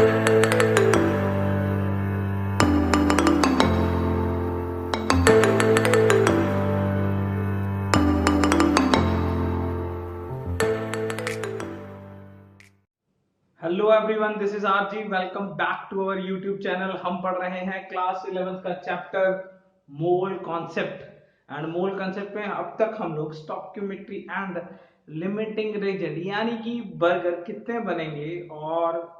Hello everyone, this is RG. Welcome back to our YouTube channel. हम पढ़ रहे हैं क्लास 11th का chapter mole concept. And mole concept में अब तक हम लोग स्टोइकियोमेट्री एंड लिमिटिंग रीजन यानी कि बर्गर कितने बनेंगे और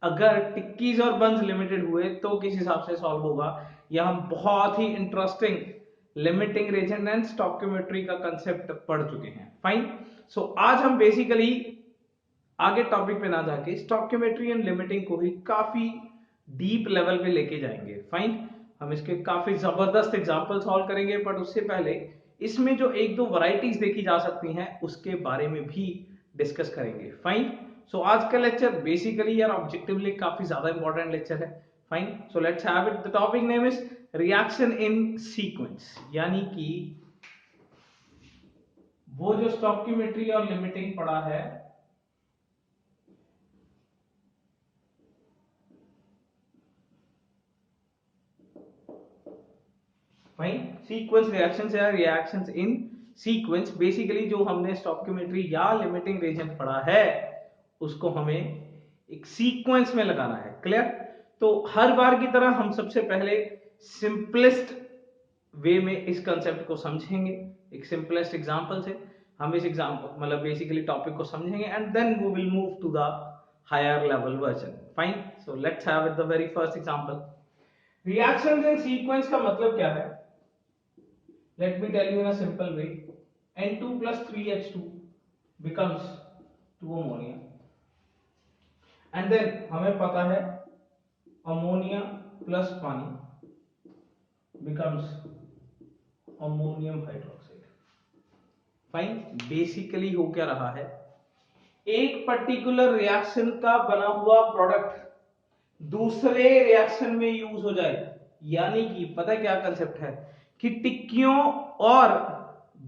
अगर टिक्कीज और बंस लिमिटेड हुए तो किस हिसाब से सॉल्व होगा, यह हम बहुत ही interesting limiting reagent and stoichiometry का कंसेप्ट पढ़ चुके हैं। फाइन। सो आज हम बेसिकली आगे टॉपिक पे ना जाके स्टोइकियोमेट्री एंड लिमिटिंग को ही काफी डीप लेवल पे लेके जाएंगे। फाइन। हम इसके काफी जबरदस्त एग्जांपल सॉल्व करेंगे, बट उससे पहले इसमें जो एक दो वैरायटीज देखी जा सकती हैं उसके बारे में भी डिस्कस करेंगे। फाइन। सो आज का लेक्चर बेसिकली यार ऑब्जेक्टिवली काफी ज्यादा इंपॉर्टेंट लेक्चर है। Fine. So let's have it. The topic name is reaction in sequence, यानी कि वो जो स्टोइकियोमेट्री और लिमिटिंग पढ़ा है सीक्वेंस रिएक्शंस या रिएक्शंस इन सीक्वेंस, बेसिकली जो हमने स्टोइकियोमेट्री या लिमिटिंग रीजन पढ़ा है उसको हमें एक सीक्वेंस में लगाना है। क्लियर? तो हर बार की तरह हम सबसे पहले सिंपलेस्ट वे में इस कंसेप्ट को समझेंगे। एक सिंपलेस्ट एग्जांपल से हम इस एग्जांपल मतलब बेसिकली टॉपिक को समझेंगे and then we will move to the higher level version. Fine. So let's have it the very first example. Reactions in sequence का मतलब क्या है? Let me tell you in a simple way. N2 plus 3H2 becomes 2 ammonia. And then हमें पता है ammonia plus पानी becomes ammonium hydroxide. Fine. Basically हो क्या रहा है, एक पर्टिकुलर रिएक्शन का बना हुआ प्रोडक्ट दूसरे रिएक्शन में यूज हो जाए, यानी कि पता है क्या कंसेप्ट है कि टिक्कियों और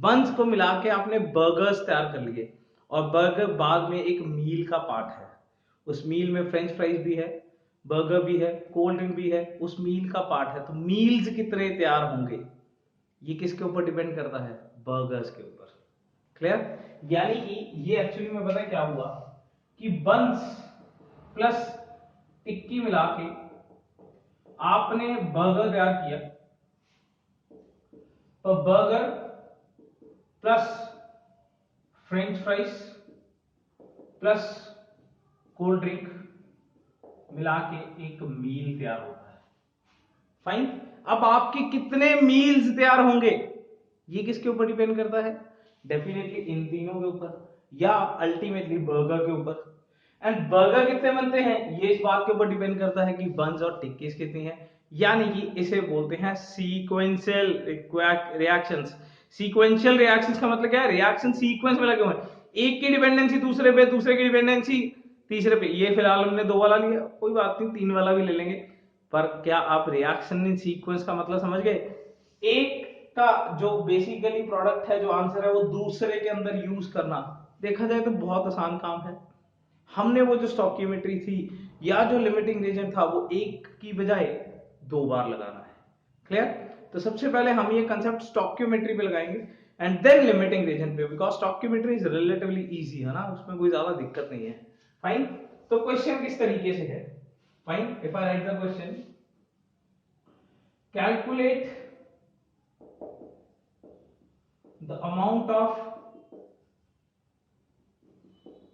बंस को मिला के आपने बर्गर्स तैयार कर लिए और बर्गर बाद में एक मील का पार्ट है। उस मील में फ्रेंच फ्राइज भी है, बर्गर भी है, कोल्ड ड्रिंक भी है, उस मील का पार्ट है। तो मील्स कितने तैयार होंगे ये किसके ऊपर डिपेंड करता है? बर्गर्स के ऊपर। क्लियर? यानी कि ये एक्चुअली में पता क्या हुआ कि बंस प्लस टिक्की मिला के आपने बर्गर तैयार किया, तो burger plus French fries plus cold drink मिला के एक मील तैयार होता है। फाइन। अब आपके कितने मील्स तैयार होंगे ये किसके ऊपर डिपेंड करता है? डेफिनेटली इन तीनों के ऊपर या अल्टीमेटली बर्गर के ऊपर। एंड बर्गर कितने बनते हैं ये इस बात के ऊपर डिपेंड करता है कि बंस और टिक्कीज कितनी है, यानी कि इसे बोलते हैं सीक्वेंशियल रिएक्शंस। सीक्वेंशियल रिएक्शंस का मतलब क्या है? रिएक्शन सीक्वेंस में लगे हुए हैं, एक की डिपेंडेंसी दूसरे पे, दूसरे की डिपेंडेंसी तीसरे पे। ये फिलहाल हमने दो वाला लिया, कोई बात नहीं, तीन वाला भी ले लेंगे। पर क्या आप रिएक्शन इन सीक्वेंस का मतलब समझ गए? एक का जो बेसिकली प्रोडक्ट है, जो आंसर है, वो दूसरे के अंदर यूज करना, देखा जाए तो बहुत आसान काम है। हमने वो जो स्टोइकियोमेट्री थी या जो लिमिटिंग रीजन था वो एक की बजाय दो बार लगाना है। क्लियर? तो सबसे पहले हम ये कंसेप्ट स्टोइकियोमेट्री पे लगाएंगे एंड देन लिमिटिंग रीजन पे, because stoichiometry is relatively easy है ना, उसमें कोई ज्यादा दिक्कत नहीं है। फाइन। तो क्वेश्चन किस तरीके से है? Fine. If I right the question, calculate the amount of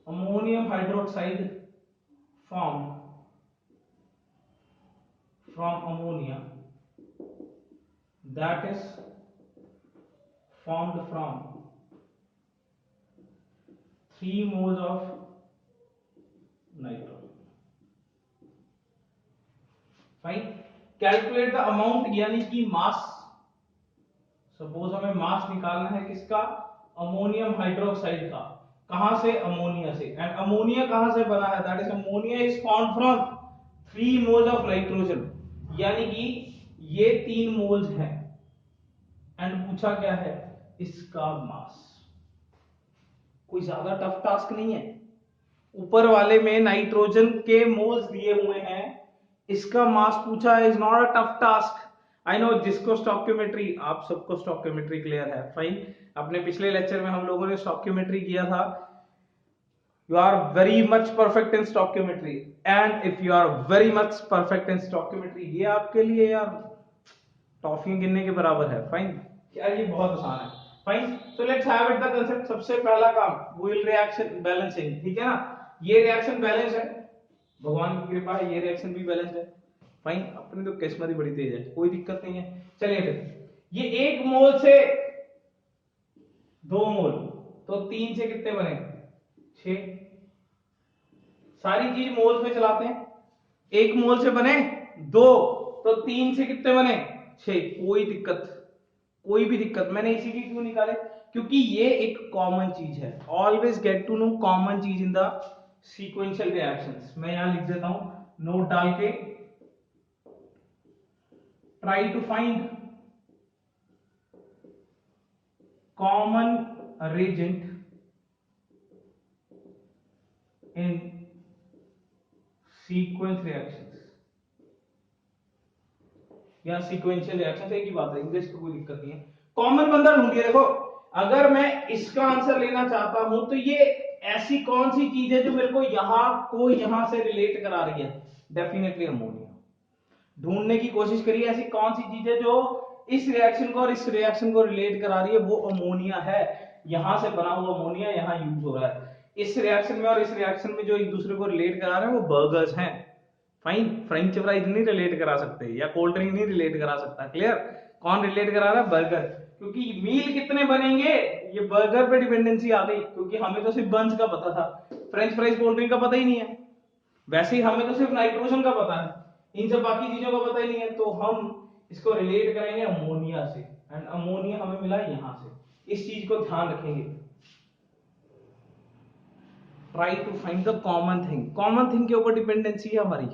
ammonium hydroxide formed from ammonia that is formed from 3 moles of nitrogen. Fine. Calculate the amount यानी कि मास। सपोज हमें मास निकालना है किसका? अमोनियम हाइड्रोक्साइड का। कहां से? अमोनिया से। एंड अमोनिया कहां से बना है? That is ammonia is formed from 3 moles of nitrogen, यानी कि ये 3 मोल्स हैं। एंड पूछा क्या है? इसका मास। कोई ज्यादा टफ टास्क नहीं है। ऊपर वाले में नाइट्रोजन के मोल्स दिए हुए हैं, इसका मास पूछा है, is not a tough task. I know जिसको स्टॉक्योमेट्री, आप सबको स्टॉक्योमेट्री क्लियर है, फाइन। अपने पिछले लेक्चर में हम लोगों ने स्टॉक्योमेट्री किया था। you are very much perfect in stoichiometry, and if you are very much perfect in stoichiometry, ये आपके लिए यार टॉफियां गिनने के बराबर है, फाइन। यार ये बहुत आसान है, fine. So let's have it the concept. सबसे पहला काम व्हील रिएक्शन बैलेंसिंग, ठीक है ना। ये रिएक्शन बैलेंस है, भगवान की कृपा है, ये रिएक्शन भी बैलेंस है, फाइन। अपनी तो किस्मत ही बड़ी तेज है, कोई दिक्कत नहीं है। चलिए फिर ये 1 मोल से 2 मोल, तो 3 से कितने बने, 6। सारी चीज मोल्स में चलाते हैं। 1 मोल से बने 2, तो 3 से कितने बने, 6। कोई दिक्कत, कोई भी दिक्कत। मैंने इसी की क्यों निकाले, क्योंकि ये एक कॉमन चीज है। Always get to know common चीज इन द सीक्वेंशियल रिएक्शंस। मैं यहां लिख देता हूं नोट डाल के, try to find common reagent in sequence reactions या सीक्वेंशियल रिएक्शन, एक ही बात है, इंग्लिश को कोई दिक्कत नहीं है। कॉमन बंदा ढूंढिए। देखो अगर मैं इसका आंसर लेना चाहता हूं तो ये ऐसी कौन सी चीज है जो मेरे को यहां से रिलेट करा रही है, डेफिनेटली अमोनिया। ढूंढने की कोशिश करिए ऐसी कौन सी चीज है जो इस रिएक्शन को और इस रिएक्शन को रिलेट करा रही है, वो अमोनिया है। यहां से बना हुआ अमोनिया यहां यूज हो रहा है। इस रिएक्शन में और इस रिएक्शन में जो एक दूसरे को रिलेट करा रहे हैं वो बर्गर्स हैं, फाइन। फ्रेंच फ्राइज नहीं रिलेट करा सकते, या कोल्ड ड्रिंक नहीं रिलेट करा सकता, क्लियर। कौन रिलेट करा रहा है, बर्गर। क्योंकि मील कितने बनेंगे, ये बर्गर पे डिपेंडेंसी आ गई, क्योंकि हमें तो सिर्फ बंस का पता था, फ्रेंच फ्राइज कोल्ड ड्रिंक का पता ही नहीं है। वैसे ही हमें तो सिर्फ नाइट्रोजन का पता है, इन सब बाकी चीजों का पता ही नहीं है। तो हम इसको रिलेट करेंगे अमोनिया से, एंड अमोनिया हमें मिला यहां से। इस चीज को ध्यान रखेंगे। Try to find the common thing. Common thing के ऊपर डिपेंडेंसी है हमारी।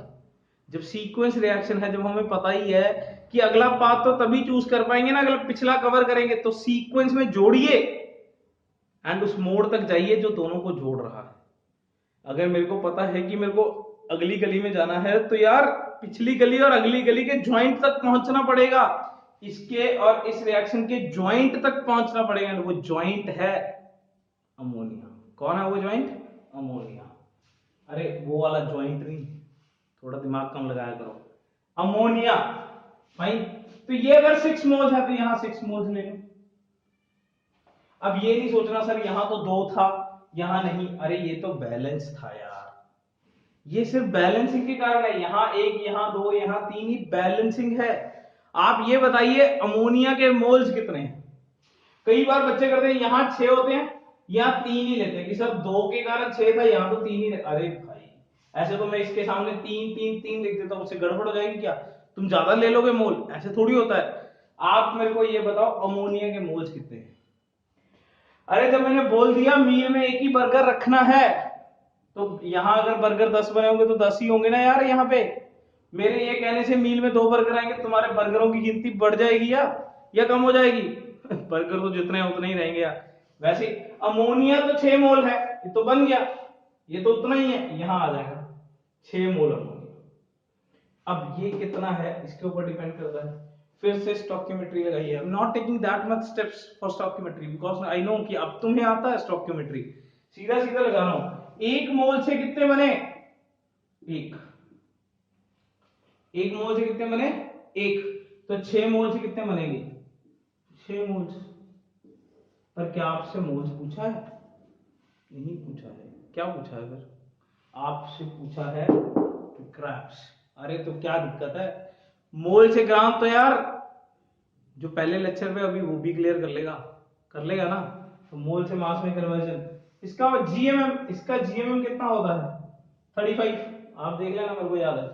जब सीक्वेंस रिएक्शन है, जब हमें पता ही है कि अगला पाथ तो तभी चूज कर पाएंगे ना अगर पिछला कवर करेंगे, तो सीक्वेंस में जोड़िए एंड उस मोड़ तक जाइए जो दोनों को जोड़ रहा है। अगर मेरे को पता है कि मेरे को अगली गली में जाना है, तो यार पिछली गली और अगली गली के ज्वाइंट तक पहुंचना पड़ेगा, इसके और इस रिएक्शन के ज्वाइंट तक पहुंचना पड़ेगा। वो ज्वाइंट है अमोनिया। कौन है वो ज्वाइंट, अमोनिया। अरे वो वाला ज्वाइंट नहीं, थोड़ा दिमाग कम लगाया करो, अमोनिया, फाइन। तो ये अगर 6 मोल्स है तो यहां 6 मोल्स ले लो। अब ये नहीं सोचना सर यहां तो 2 था यहां नहीं, अरे ये तो बैलेंस था यार, ये सिर्फ बैलेंसिंग के कारण है। यहां 1, यहां 2, यहां 3 ही बैलेंसिंग है। आप ये बताइए अमोनिया के मोल्स कितने हैं। कई बार बच्चे करते हैं यहां 6 होते हैं, यहां 3 ही लेते हैं कि सर 2 के कारण 6 था, यहां तो 3 ही। अरे भाई ऐसे तो मैं इसके सामने 3 3 3 लिख देता हूं, उससे गड़बड़ हो जाएगी क्या, तुम ज्यादा ले लोगे मोल, ऐसे थोड़ी होता है। आप मेरे को ये बताओ अमोनिया के मोल्स कितने हैं। अरे जब मैंने बोल दिया मील में एक ही बर्गर रखना है, तो यहां अगर बर्गर 10 बने होंगे तो 10 ही होंगे ना यार। यहाँ पे मेरे ये कहने से मील में 2 बर्गर आएंगे, तुम्हारे बर्गरों की गिनती बढ़ जाएगी या कम हो जाएगी बर्गर तो जितने हैं उतने ही रहेंगे यार। वैसे अमोनिया तो 6 मोल है, ये तो बन गया, ये तो उतना ही है, यहां आ जाएगा 6 मोल अमोनिया। अब ये कितना है इसके ऊपर डिपेंड करता है। फिर से स्टोइकियोमेट्री लगाइए। I am not taking that much steps for stoichiometry because I know कि अब तुम्हें आता है स्टोइकियोमेट्री, सीधा सीधा लगा रहा हूं। 1 मोल से कितने बने, 1। 1 मोल से कितने बने, 1। तो 6 मोल से कितने बनेंगे, 6 मोल्स। पर क्या आपसे मोल्स पूछा है, नहीं पूछा है। क्या पूछा है फिर, आपसे पूछा है ग्राम्स। अरे तो क्या दिक्कत है, मोल से ग्राम तो यार जो पहले लेक्चर में अभी वो भी क्लियर कर लेगा ना। तो मोल से मास में कन्वर्जन, इसका जीएमएम, इसका जीएमएम कितना होता है 35। आप देख लेना, मेरे को याद है।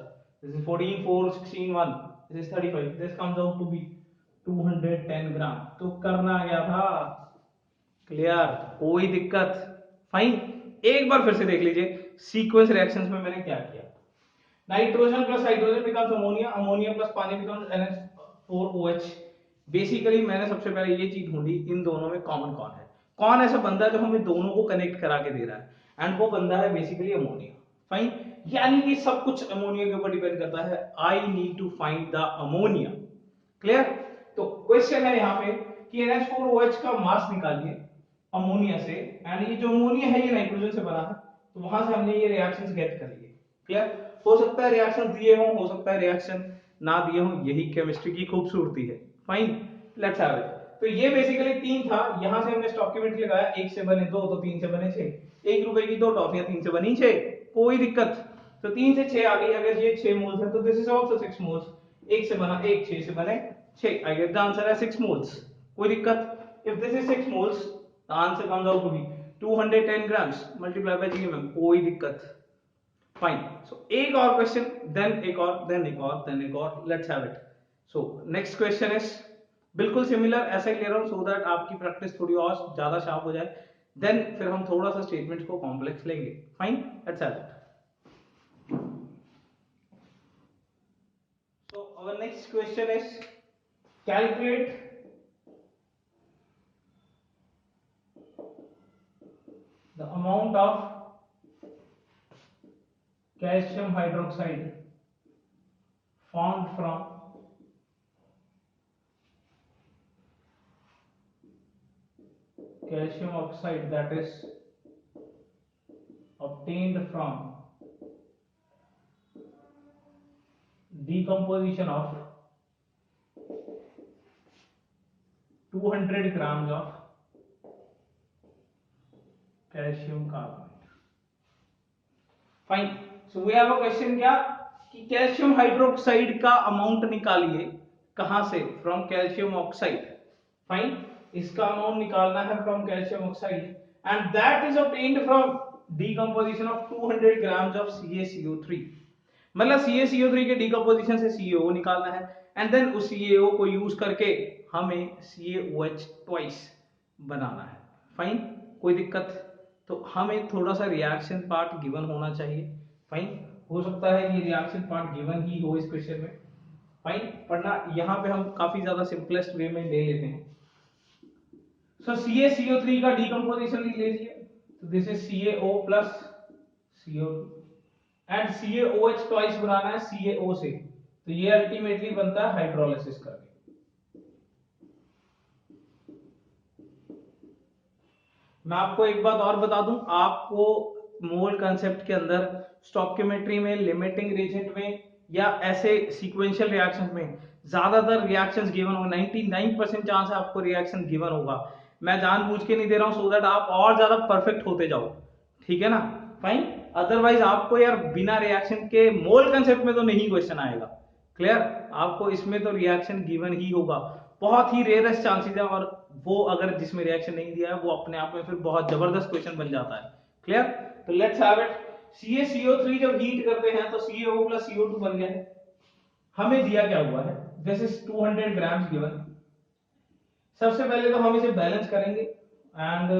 This is 14 4 16 1, this is 35, this comes out to be 210 gram. तो करना गया था क्लियर, कोई दिक्कत, फाइन। एक बार फिर से देख लीजिए सीक्वेंस रिएक्शंस में मैंने क्या किया। Nitrogen plus hydrogen becomes ammonia, ammonia plus पानी बिकम्स NH4OH। बेसिकली मैंने सबसे पहले ये चीज ढूंढी इन दोनों में कॉमन कौन है, कौन ऐसा बंदा है जो हमें दोनों को कनेक्ट करा के दे रहा है। एंड वो बंदा है बेसिकली अमोनिया। फाइन, यानी कि सब कुछ अमोनिया के ऊपर डिपेंड करता है। I need to find the ammonia. Clear? तो क्वेश्चन है यहाँ पे कि NH4OH का मास निकालिए अमोनिया से, एंड ये जो अमोनिया है ये नाइट्रोजन से बना है, तो वहां से हमने ये रिएक्शंस गेट कर लिए। क्लियर? हो सकता है रिएक्शन दिए हों, हो सकता है रिएक्शन ना दिए हों, यही केमिस्ट्री की खूबसूरती है। Fine, let's have it. तो ये बेसिकली 3 था, यहां से हमने स्टॉकियोमेट्री लगाया, 1 से बने 2 तो 3 से बने 6, 1 रुपए की 2 टॉफियां 3 से बनी 6, कोई दिक्कत। तो 3 से 6 आ गई, अगर ये 6 मोल्स है तो दिस इज आल्सो 6 मोल्स, 1 से बना 1, 6 से बने 6, आई गेट द आंसर है 6 मोल्स। कोई दिक्कत? If this is 6 moles the answer comes out to be 210 grams multiply by GMM, कोई दिक्कत। फाइन, सो एक और क्वेश्चन, देन एक और, देन एक और, देन एक और, let's have it. So next question is बिल्कुल सिमिलर, ऐसा ही ले रहा हूं सो दैट आपकी प्रैक्टिस थोड़ी और ज्यादा शार्प हो जाए, देन फिर हम थोड़ा सा स्टेटमेंट को कॉम्प्लेक्स लेंगे। Fine, let's have it. So our next question is calculate the amount of calcium hydroxide formed from calcium oxide that is obtained from decomposition of 200 grams of calcium carbonate. Fine. So we have a question क्या कि calcium hydroxide का amount निकालिए, कहां से? From calcium oxide. Fine, इसका amount निकालना है from calcium oxide, and that is obtained from decomposition of 200 grams of CaCO3। मतलब CaCO3 के डीकंपोजिशन से CaO निकालना है, एंड देन उस CaO को यूज करके हमें CaOH ट्वाइस बनाना है। फाइन, कोई दिक्कत? तो हमें थोड़ा सा रिएक्शन पार्ट गिवन होना चाहिए। फाइन, हो सकता है कि रिएक्शन पार्ट गिवन ही हो इस क्वेश्चन में। फाइन, पढ़ना यहाँ पे हम काफी ज्यादा सिंपलेस्ट वे में ले लेते हैं। सो CaCO3 का डीकंपोजिशन लिख लीजिए, तो this is CaO plus CO2, and CaOH twice बनाना है CaO से, तो ये अल्टीमेटली बनता है हाइड्रोलिसिस करके। मैं आपको एक बात और बता दूं, आपको मोल कंसेप्ट के अंदर स्टोइकियोमेट्री में, लिमिटिंग रीजन में, या ऐसे सीक्वेंशियल रिएक्शंस में ज्यादातर रिएक्शंस गिवन होगा, 99% चांस है आपको रिएक्शन गिवन होगा। मैं जानबूझ के नहीं दे रहा हूं सो दैट आप और ज्यादा परफेक्ट होते जाओ, ठीक है ना? फाइन, अदरवाइज आपको यार बिना रिएक्शन के मोल कंसेप्ट में तो नहीं क्वेश्चन आएगा। क्लियर? आपको इसमें तो रिएक्शन गिवन ही होगा, बहुत ही रेयरेस्ट चांसेस है, और वो अगर जिसमें रिएक्शन नहीं दिया है वो अपने आप में फिर बहुत जबरदस्त क्वेश्चन बन जाता है। क्लियर? तो लेट्स हैव इट। CaCO3 जब हीट करते हैं तो CaO प्लस CO2 बन गया है। हमें दिया क्या हुआ है? This is 200 grams given. सबसे पहले तो हम इसे बैलेंस करेंगे, and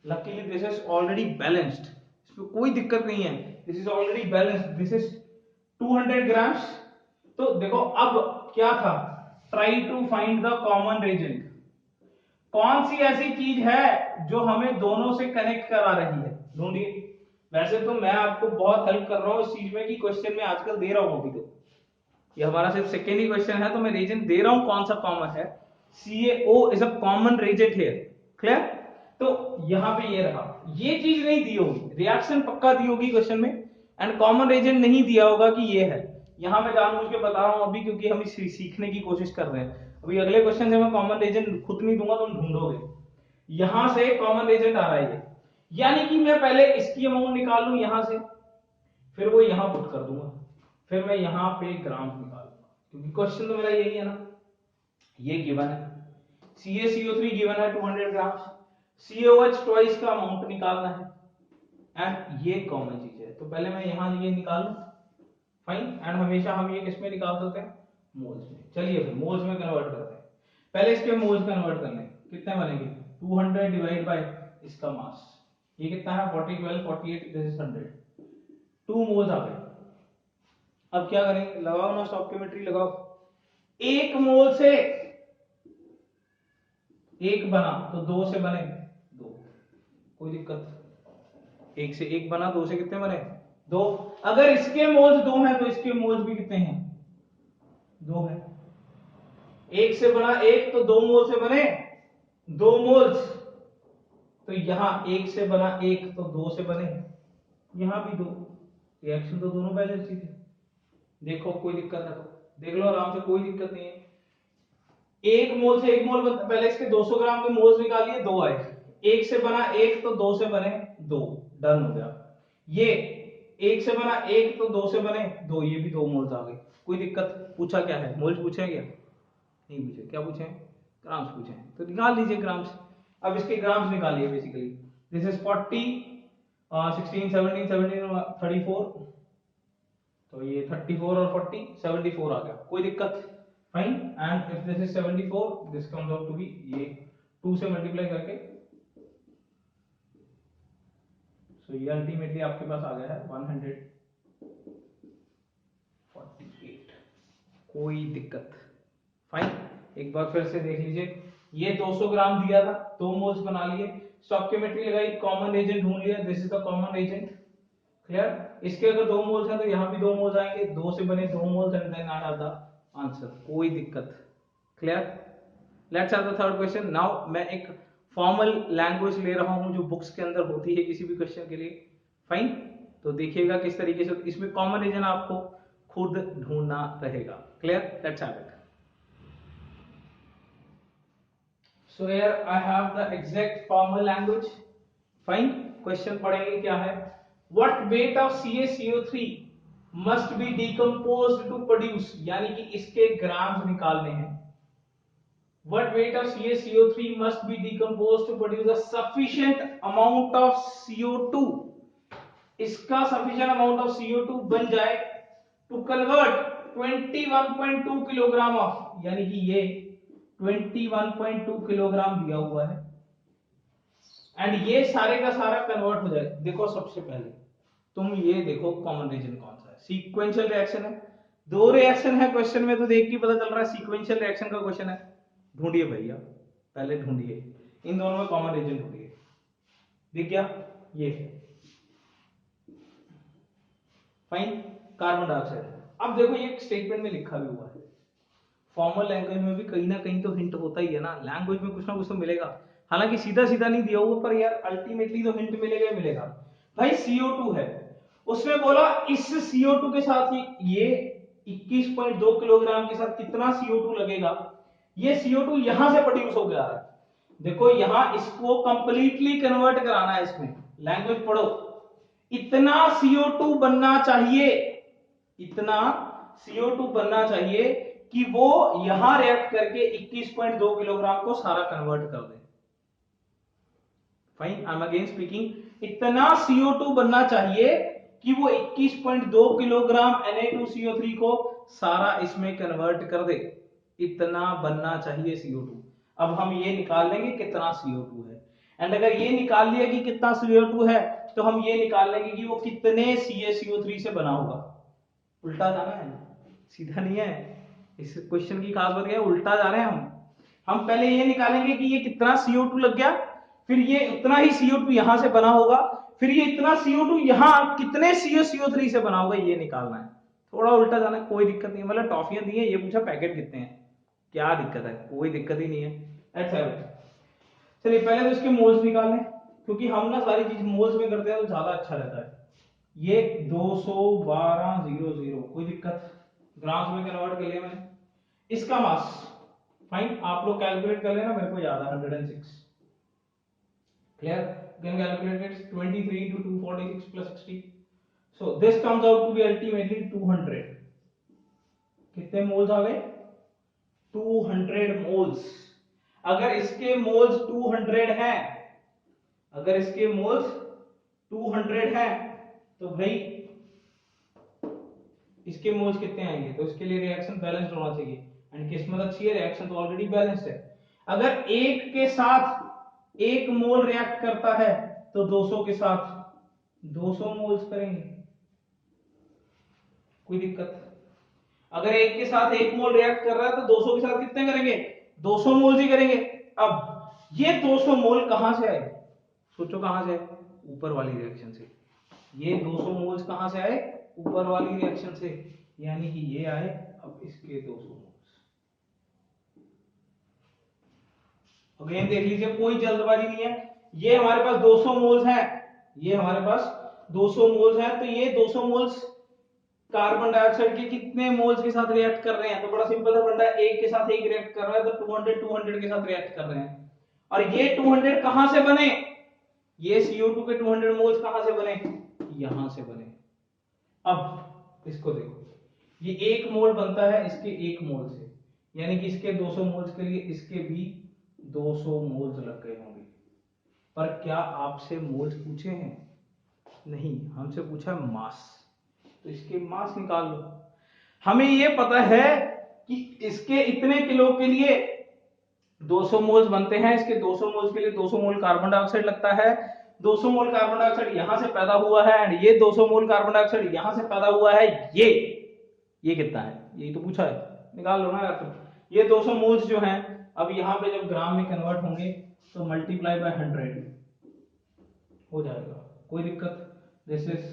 luckily this is already balanced, इसमें कोई दिक्कत नहीं है, this is already balanced, this is 200 grams. तो देखो अब क्या था, try to find the common reagent. कौन सी ऐसी चीज है जो हमें दोनों से कनेक्ट करा रही है? ढूंढिए। वैसे तो मैं आपको बहुत हेल्प कर रहा हूं इस चीज में कि क्वेश्चन में आजकल दे रहा हूं, अभी तो ये हमारा सिर्फ सेकेंड ही क्वेश्चन है, तो मैं रीजन दे रहा हूं कौन सा कॉमन है। CaO is a common reagent here. Clear? तो यहां पे ये रहा, ये चीज नहीं दी होगी, रिएक्शन पक्का दी होगी क्वेश्चन में, एंड कॉमन रीजन नहीं दिया होगा कि ये है। यहां मैं जानबूझ के बता रहा हूं अभी, क्योंकि हम सीखने की कोशिश कर रहे हैं। अभी अगले क्वेश्चन से मैं कॉमन रीजन खुद नहीं दूंगा, तुम ढूंढोगे। यहां से कॉमन रीजन आ रहा है ये, यानी कि मैं पहले इसकी अमाउंट निकाल लूं यहां से, फिर वो यहां पुट कर दूंगा, फिर मैं यहां पे ग्राम निकालूंगा, क्योंकि क्वेश्चन तो मेरा यही है ना। ये गिवन है, CaCO3 गिवन है 200 ग्राम, CaOH ट्वाइस का अमाउंट निकालना है, एंड ये कॉमन चीज है, तो पहले मैं यहां ये निकाल लूं। फाइन, एंड हमेशा हम ये किस में निकाल सकते हैं? मोल्स में। चलिए फिर मोल्स में कन्वर्ट करते हैं। पहले इसके मोल्स कन्वर्ट करने, कितने बनेंगे? 200 डिवाइड बाय इसका मास, ये कितना है? 40 12 48, दिस इज 100, 2 मोल्स आ गए। अब क्या करेंगे? लगाओ ना स्टोइकियोमेट्री लगाओ। 1 मोल से 1 बना तो 2 से बने 2, कोई दिक्कत? एक से एक बना, दो से कितने बने? दो। अगर इसके मोल्स दो हैं तो इसके मोल्स भी कितने हैं? दो हैं। एक से बना एक तो दो मोल से बने दो मोल्स, तो यहां एक से बना एक तो दो से बने, यहां भी दो। रिएक्शन तो दोनों बैलेंस ही थे। देखो कोई दिक्कत है तो देख लो आराम से, कोई दिक्कत नहीं है। एक मोल से एक मोल बनता, पहले इसके 200 ग्राम के मोल्स निकालिए, दो आए। एक से बना एक तो दो से बने दो, डन हो गया। ये एक से बना एक तो दो से बने दो, ये भी दो मोल्स आ गए। कोई दिक्कत? पूछा क्या है? मोल्स पूछे क्या? नहीं पूछे। क्या पूछे? ग्राम्स पूछे। तो निकाल लीजिए ग्राम्स। अब इसके ग्राम्स निकालिए बेसिकली। दिस इज 40, 16, 17, 17, 34, तो ये 34 और 40, 74 आ गया। कोई दिक्कत? Fine. And if this is 74, this comes out to be, ये 2 से मल्टीप्लाई करके, सो ये अल्टीमेटली आपके पास आ गया है 148। कोई दिक्कत? फाइन। एक बार फिर से देख लीजिए, ये 200 ग्राम दिया था, दो मोल्स बना लिए, स्टोइकियोमेट्री लगाई, कॉमन एजेंट ढूंढ लिया, this is the common agent. Clear? इसके अगर दो मोल्स हैं तो यहां भी दो मोल्स आएंगे, दो से बने दो moles, and then I have the answer. कोई दिक्कत? Clear? Let's have the third question. Now मैं एक फॉर्मल लैंग्वेज ले रहा हूं जो बुक्स के अंदर होती है किसी भी क्वेश्चन के लिए। फाइन। तो देखिएगा किस तरीके से इसमें कॉमन रीजन आपको खुद ढूंढना रहेगा। Clear? Let's have it. So here I have the exact formal language. Fine. Question पढ़ेंगे क्या है? What weight of CaCO3 must be decomposed to produce, यानी कि इसके ग्राम्स निकालने हैं। What weight of CaCO3 must be decomposed to produce a sufficient amount of CO2? इसका sufficient amount of CO2 बन जाए to convert 21.2 किलोग्राम ऑफ, यानी कि ये 21.2 किलोग्राम दिया हुआ है, एंड ये सारे का सारा कन्वर्ट हो जाए। देखो सबसे पहले तुम ये देखो कॉमन रीजन कौन सा है? सीक्वेंशियल रिएक्शन है। दो रिएक्शन है क्वेश्चन में, तो देख के पता चल रहा है सीक्वेंशियल रिएक्शन का क्वेश्चन है। ढूंढिए भैया, पहले ढूंढिए इन दोनों में कॉमन रीजन ढूंढिए। दिख गया? ये फाइन, कार्बन डाइऑक्साइड। अब देखो ये स्टेटमेंट में लिखा भी हुआ है। फॉर्मल लैंग्वेज में भी कहीं ना कहीं तो हिंट होता ही है ना, लैंग्वेज में कुछ ना कुछ तो मिलेगा। हालांकि सीधा सीधा नहीं दिया हुआ, पर यार अल्टीमेटली तो हिंट मिलेगा ही मिलेगा। भाई CO2 है, उसमें बोला इस CO2 के साथ ये 21.2 किलोग्राम के साथ कितना CO2 लगेगा। ये CO2 यहां से प्रोड्यूस हो गया है। देखो यहां इसको कंप्लीटली कन्वर्ट कराना है, इसमें लैंग्वेज पढ़ो। इतना CO2 बनना चाहिए, इतना CO2 बनना चाहिए कि वो यहां रिएक्ट करके 21.2 किलोग्राम को सारा कन्वर्ट कर दे। Fine, I am again speaking. इतना CO2 बनना चाहिए कि वो 21.2 किलोग्राम Na2CO3 को सारा इसमें कन्वर्ट कर दे। इतना बनना चाहिए CO2। अब हम ये निकाल लेंगे कितना CO2 है, एंड अगर ये निकाल लिया कि कितना CO2 है, तो हम ये निकाल लेंगे कि वो कितने CaCO3 से बना होगा। उल्टा जाना है, सीधा नहीं है। इस क्वेश्चन की खास बात क्या है, उल्टा जा रहे हैं हम पहले ये निकालेंगे कि ये कितना CO2 लग गया, फिर ये इतना ही CO2 यहां से बना होगा, फिर ये इतना CO2 यहां कितने CaCO3 से बना होगा, ये निकालना है। थोड़ा उल्टा जाना है, कोई दिक्कत नहीं है। मतलब टॉफियां दी है, ये पूछा पैकेट कितने हैं, क्या दिक्कत है? कोई दिक्कत ही नहीं है। अच्छा चलिए पहले तो इसके मोल्स निकाल लें, क्योंकि हम ना सारी चीज मोल्स में करते हैं तो ज्यादा अच्छा रहता है। ये 212.00, कोई दिक्कत? ग्राम्स में कन्वर्ट कर लिया मैंने। इसका मास, फाइन, आप लोग कैलकुलेट कर लेना, मेरे को याद है 106। Clear? Can calculate it, 23 into 246 plus 60, so this comes out to be ultimately 200। कितने मोल्स आ गए? 200 मोल्स। अगर इसके मोल्स 200 हैं, अगर इसके मोल्स 200 हैं, तो भाई इसके मोल्स कितने आएंगे? तो इसके लिए रिएक्शन बैलेंस्ड होना चाहिए, एंड किस्मत अच्छी है, रिएक्शन तो ऑलरेडी बैलेंस्ड है। अगर एक के साथ एक मोल रिएक्ट करता है तो 200 के साथ 200 मोल्स करेंगे। कोई दिक्कत? अगर एक के साथ एक मोल रिएक्ट कर रहा है तो 200 के साथ कितने करेंगे? 200 मोल्स ही करेंगे। अब ये 200 मोल कहां से आए? सोचो कहां से? ऊपर वाली रिएक्शन से। ये 200 मोल्स कहां से आए, ऊपर वाली रिएक्शन से, यानी कि ये आए, अब इसके 200 मोल्स। अगेन देख लीजिए, कोई जल्दबाजी नहीं है, ये हमारे पास 200 मोल्स है, ये हमारे पास 200 मोल्स है, तो ये 200 मोल्स कार्बन डाइऑक्साइड के कितने मोल्स के साथ रिएक्ट कर रहे हैं, तो बड़ा सिंपल सा फंडा है, एक के साथ एक रिएक्ट कर रहा है तो 200 के साथ रिएक्ट कर रहे हैं। और ये 200 कहां से बने, ये CO2 के 200 मोल्स कहां से बने, यहां से बने। अब इसको देखो, ये 1 मोल बनता है इसके 1 मोल से, यानी कि इसके 200 मोल्स के लिए इसके भी 200 मोल्स लग गए होंगे। पर क्या आपसे मोल्स पूछे हैं, नहीं, हमसे पूछा मास, तो इसके मास निकाल लो। हमें ये पता है कि इसके इतने किलो के लिए 200 मोल्स बनते हैं, इसके 200 मोल्स के लिए 200 मोल कार्बन डाइऑक्साइड लगता है, 200 मोल कार्बन डाइऑक्साइड यहां से पैदा हुआ है, एंड ये 200 मोल कार्बन डाइऑक्साइड यहां से पैदा हुआ है, ये कितना है, यही तो पूछा है, निकाल लो ना यार तुम। ये 200 मोल्स जो हैं, अब यहां पे जब ग्राम में कन्वर्ट होंगे तो मल्टीप्लाई बाय 100 हो जाएगा, कोई दिक्कत। दिस इज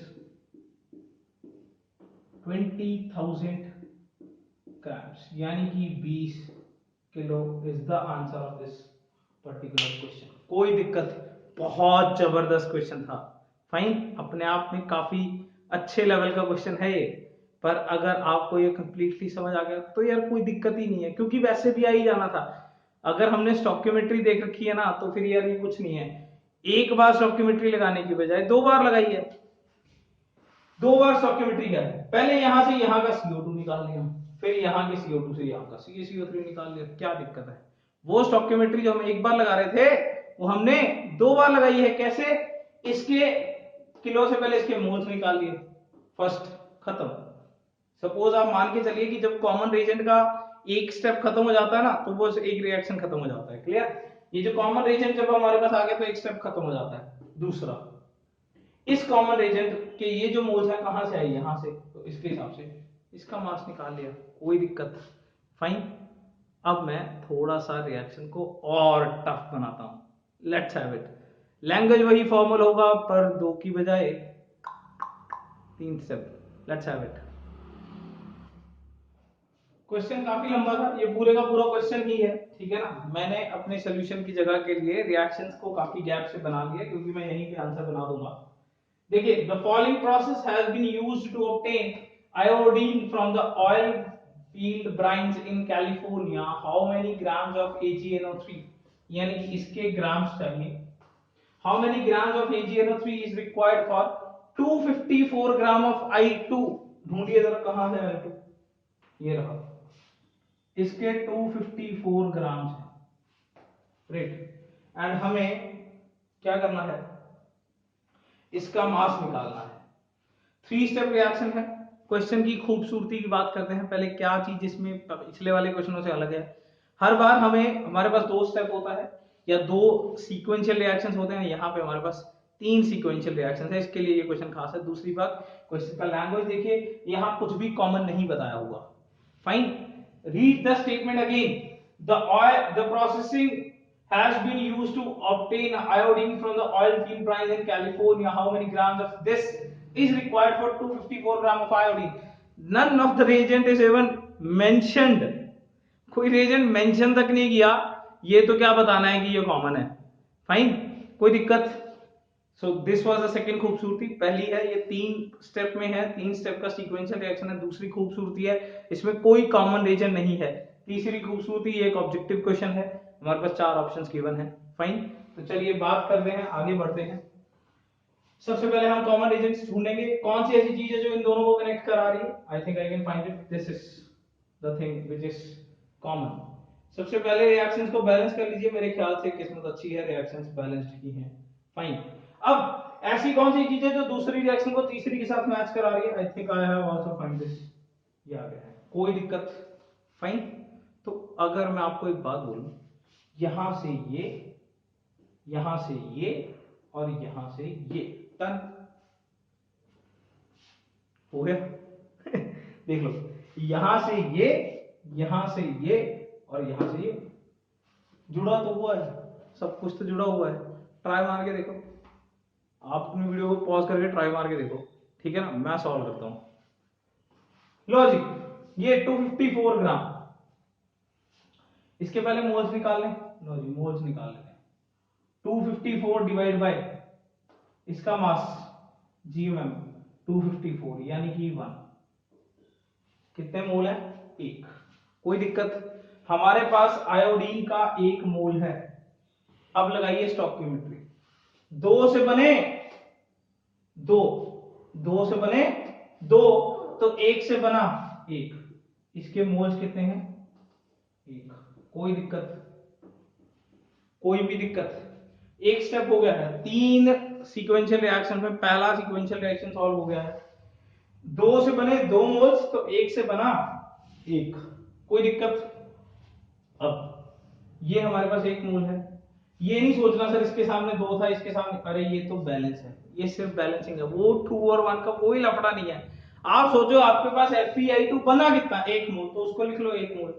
20,000 ग्राम्स, यानी कि 20 kilo is the answer of this particular question. कोई दिक्कत, बहुत जबरदस्त क्वेश्चन था, फाइन, अपने आप में काफी अच्छे लेवल का क्वेश्चन है ये। पर अगर आपको ये कंप्लीटली समझ आ गया तो यार कोई दिक्कत ही नहीं है, क्योंकि वैसे भी आ ही जाना था। अगर हमने स्टॉक्योमेट्री देख रखी है ना, तो फिर यार ये कुछ नहीं है, एक बार स्टॉक्योमेट्री लगाने की बजाय 2 बार लगाई है। 2 बार स्टॉक्योमेट्री क्या है, पहले यहां से यहां का CO2 निकाल लिया, फिर यहाँ के CO2 से यहाँ का CO3 निकाल लिया, क्या दिक्कत है। वो स्टॉक्योमेट्री जो हम एक बार लगा रहे थे, वो हमने 2 बार लगाई है। कैसे, इसके किलो से पहले इसके मोल्स निकाल लिए, फर्स्ट खत्म। सपोज आप मान के चलिए कि जब कॉमन रिएजेंट का एक स्टेप खत्म हो जाता है ना, तो वो एक रिएक्शन खत्म हो जाता है, क्लियर। ये जो कॉमन रिएजेंट जब हमारे पास आ गया तो एक स्टेप खत्म हो जाता है। दूसरा, इस कॉमन रिएजेंट के ये जो मोल्स है कहां से आई, यहां से, तो इसके हिसाब से इसका मास निकाल लिया, कोई दिक्कत, फाइन। अब मैं थोड़ा सा रिएक्शन को और टफ बनाता हूं, लेट्स हैव इट। लैंग्वेज वही फॉर्मल होगा, पर 2 की बजाय 3 step, let's have it. Question काफी लंबा था, ये पूरे का पूरा क्वेश्चन ही है, ठीक है ना। मैंने अपने सोल्यूशन की जगह के लिए रिएक्शंस को काफी गैप से बना लिया, क्योंकि मैं यहीं पे आंसर बना दूंगा। देखिए, the following process has been used to obtain iodine from the oil field brines in California. How many grams of AgNO3? यानी कि इसके ग्राम्स चाहिए। How many grams of AgNO3 is required for 254 gram of I2? ढूंढिए जरा कहां है I2, ये रहा, इसके 254 ग्राम है, राइट। एंड हमें क्या करना है, इसका मास निकालना है। 3 स्टेप रिएक्शन है। क्वेश्चन की खूबसूरती की बात करते हैं पहले, क्या चीज इसमें पिछले वाले क्वेश्चनों से अलग है। हर बार हमारे पास 2 स्टेप होता है या 2 सीक्वेंशियल रिएक्शंस होते हैं, यहाँ पे हमारे पास 3 सीक्वेंशियल रिएक्शंस है, इसके लिए ये क्वेश्चन खास है। दूसरी बात, क्वेश्चन का लैंग्वेज देखिए, यहाँ कुछ भी कॉमन नहीं बताया हुआ, fine. Read the statement again. The processing has been used to obtain iodine from the oil field brines in California. How many grams of this is required for 254 gram of iodine? None of the reagent is even mentioned. कोई reagent mention तक नहीं किया, ये तो क्या बताना है कि ये कॉमन है, फाइन, कोई दिक्कत। So this was the second खूबसूरती। पहली है ये 3 स्टेप में है, 3 स्टेप का सीक्वेंशियल रिएक्शन है। दूसरी खूबसूरती है इसमें कोई कॉमन रीजन नहीं है। तीसरी खूबसूरती, ये एक ऑब्जेक्टिव क्वेश्चन है, हमारे पास 4 ऑप्शंस गिवन है, फाइन। तो चलिए बात करते हैं, आगे बढ़ते हैं। सबसे पहले हम कॉमन रीजन्स ढूंढेंगे, कौन सी ऐसी चीज है जो इन दोनों को कनेक्ट करा रही है। I think I can find it, this is the thing which is common. सबसे पहले रिएक्शंस को बैलेंस कर लीजिए, मेरे ख्याल से किस्मत अच्छी है, रिएक्शंस बैलेंस्ड ही हैं, फाइन। अब ऐसी कौन सी चीज है जो दूसरी रिएक्शन को तीसरी के साथ मैच करा रही है। I think I have also find this, ये आ गया है, कोई दिक्कत, फाइन। तो अगर मैं आपको एक बात बोलूं, यहां से ये, यहां से ये और यहां से ये, टन हो गया। देख लो, यहां से ये, यहां से ये और यहां से ये, जुड़ा तो हुआ है, सब कुछ तो जुड़ा हुआ है। ट्राई मार के देखो, आप अपनी वीडियो को पॉज करके ट्राई मार के देखो, ठीक है ना। मैं सॉल्व करता हूं। लो जी, ये 254 ग्राम, इसके पहले मोल्स निकाल लें। लो जी, मोल्स निकाल लेते हैं। 254 डिवाइड बाय इसका मास जीएमएम 254 यानी कि 1, कितने मोल है? 1। कोई दिक्कत? हमारे पास आयोडीन का 1 मोल है। अब लगाइए स्टोइकियोमेट्री। 2 से बने 2, 2 से बने 2, तो 1 से बना 1, इसके मोल्स कितने हैं? 1। कोई दिक्कत? कोई भी दिक्कत? एक स्टेप हो गया है। 3 सीक्वेंशियल रिएक्शन में पहला सीक्वेंशियल रिएक्शन सॉल्व हो गया है। 2 से बने 2 मोल्स, तो 1 से बना 1। कोई दिक्कत? अब ये हमारे पास 1 मोल है। ये नहीं सोचना सर इसके सामने 2 था, इसके सामने, अरे ये तो बैलेंस है, ये सिर्फ बैलेंसिंग है। वो 2 और 1 का कोई लफड़ा नहीं है। आप सोचो आपके पास FeI2 बना कितना? 1 मोल, तो उसको लिख लो 1 मोल,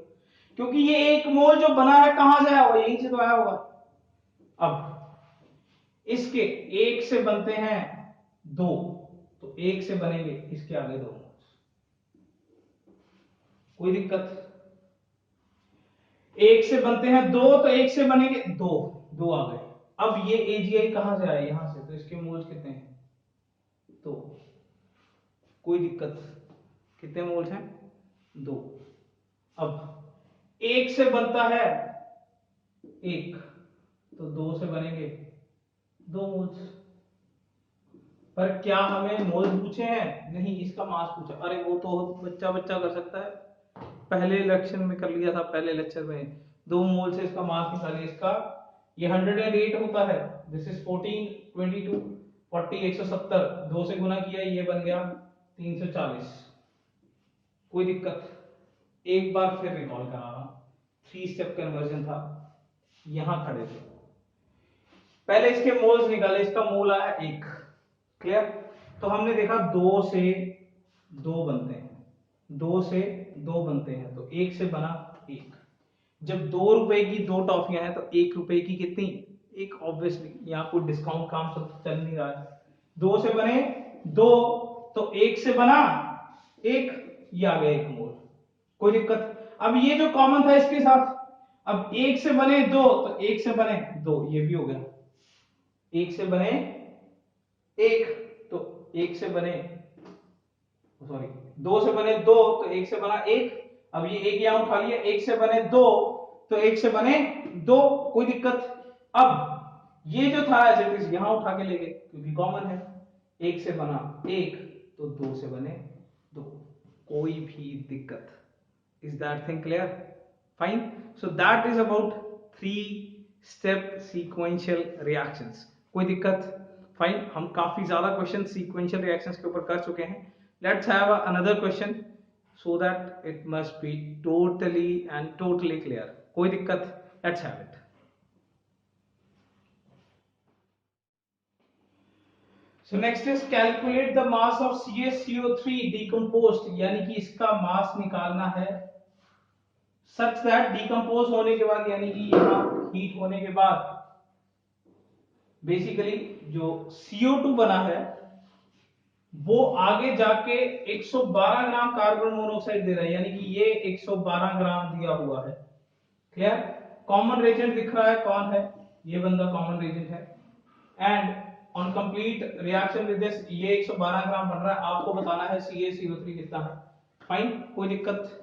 क्योंकि ये 1 मोल जो बना है कहां से आया होगा? यहीं से तो आया होगा। अब इसके 1 से बनते हैं 2, तो 1 से बनेंगे इसके आगे 2 मोल्स। कोई दिक्कत? 1 से बनते हैं 2, तो 1 से बनेंगे 2, 2 आ गए। अब ये AgI कहां से आया? यहां से, तो इसके मोल्स कितने हैं? तो कोई दिक्कत? कितने मोल्स हैं? 2। अब 1 से बनता है 1, तो 2 से बनेंगे 2 मोल्स। पर क्या हमें मोल्स पूछे हैं? नहीं, इसका मास पूछा। अरे वो तो बच्चा बच्चा कर सकता है, पहले लेक्चर में कर लिया था, पहले लेक्चर में 2 मोल से इसका मास निकालिए। इसका ये 108 होता है, दिस इज 14, 22, 40, 170, 2 से गुना किया, ये बन गया 340। कोई दिक्कत? एक बार फिर रिकॉल करा रहा हूं, 3 स्टेप कन्वर्जन था। यहां खड़े थे, पहले इसके मोल्स निकाले, इसका मोल आया 1। क्लियर? तो हमने देखा 2 से 2 बनते हैं, 2 से 2 बनते हैं, तो 1 से बना 1। जब 2 रुपए की 2 टॉफियां हैं, तो 1 रुपए की कितनी? 1। ऑब्वियसली यहां कोई डिस्काउंट काम चल नहीं रहा है। 2 से बने 2, तो 1 से बना 1, ये आ गया 1 मोल। कोई दिक्कत? अब ये जो कॉमन था इसके साथ, अब 1 से बने 2, तो 1 से बने 2, ये भी हो गया। 1 से बने 1, तो 1 से बने, सॉरी, 2 से बने 2, तो 1 से बना 1। अब ये 1 यहां उठा लिया, 1 से बने 2, तो 1 से बने 2। कोई दिक्कत? अब ये जो था एज इट इज यहां उठा के ले गए, क्योंकि कॉमन है। 1 से बना 1, तो 2 से बने 2। कोई भी दिक्कत? Is that thing clear? Fine. So that is about 3 step sequential reactions. कोई दिक्कत? फाइन। हम काफी ज्यादा क्वेश्चन सीक्वेंशियल रिएक्शंस के ऊपर कर चुके हैं। Let's have another question so that it must be totally clear. कोई दिक्कत? Let's have it. So next is calculate the mass of CaCO3 decomposed, यानी कि इसका मास निकालना है such that decompose होने के बाद, यानी कि यहाँ हीट होने के बाद बेसिकली जो CO2 बना है वो आगे जाके 112 ग्राम कार्बन मोनोऑक्साइड दे रहा है, यानी कि ये 112 ग्राम दिया हुआ है। क्लियर? कॉमन रेजेंट दिख रहा है, कौन है? ये बंदा कॉमन रेजेंट है। And on complete reaction with this ये 112 ग्राम बन रहा है। आपको बताना है CaCO3 कितना है। फाइन। कोई दिक्कत?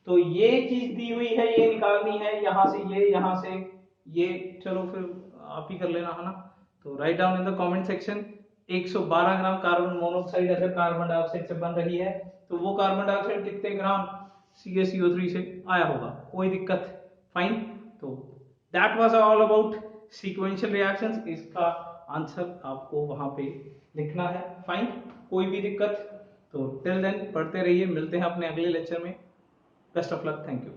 तो ये चीज दी हुई है, ये निकालनी है, यहां से ये, यहां से ये। चलो फिर आप ही कर लेना, है ना। तो write down in the comment section 112 gram carbon monoxide अगर कार्बन डाइऑक्साइड से बन रही है, तो वो कार्बन डाइऑक्साइड कितने ग्राम CaCO3 से आया होगा। कोई दिक्कत? फाइन। तो that was all about sequential reactions. इसका आंसर आपको वहां पे लिखना है। फाइन। कोई भी दिक्कत? तो टिल देन पढ़ते रहिए, मिलते हैं अपने अगले लेक्चर में। Best of luck, thank you.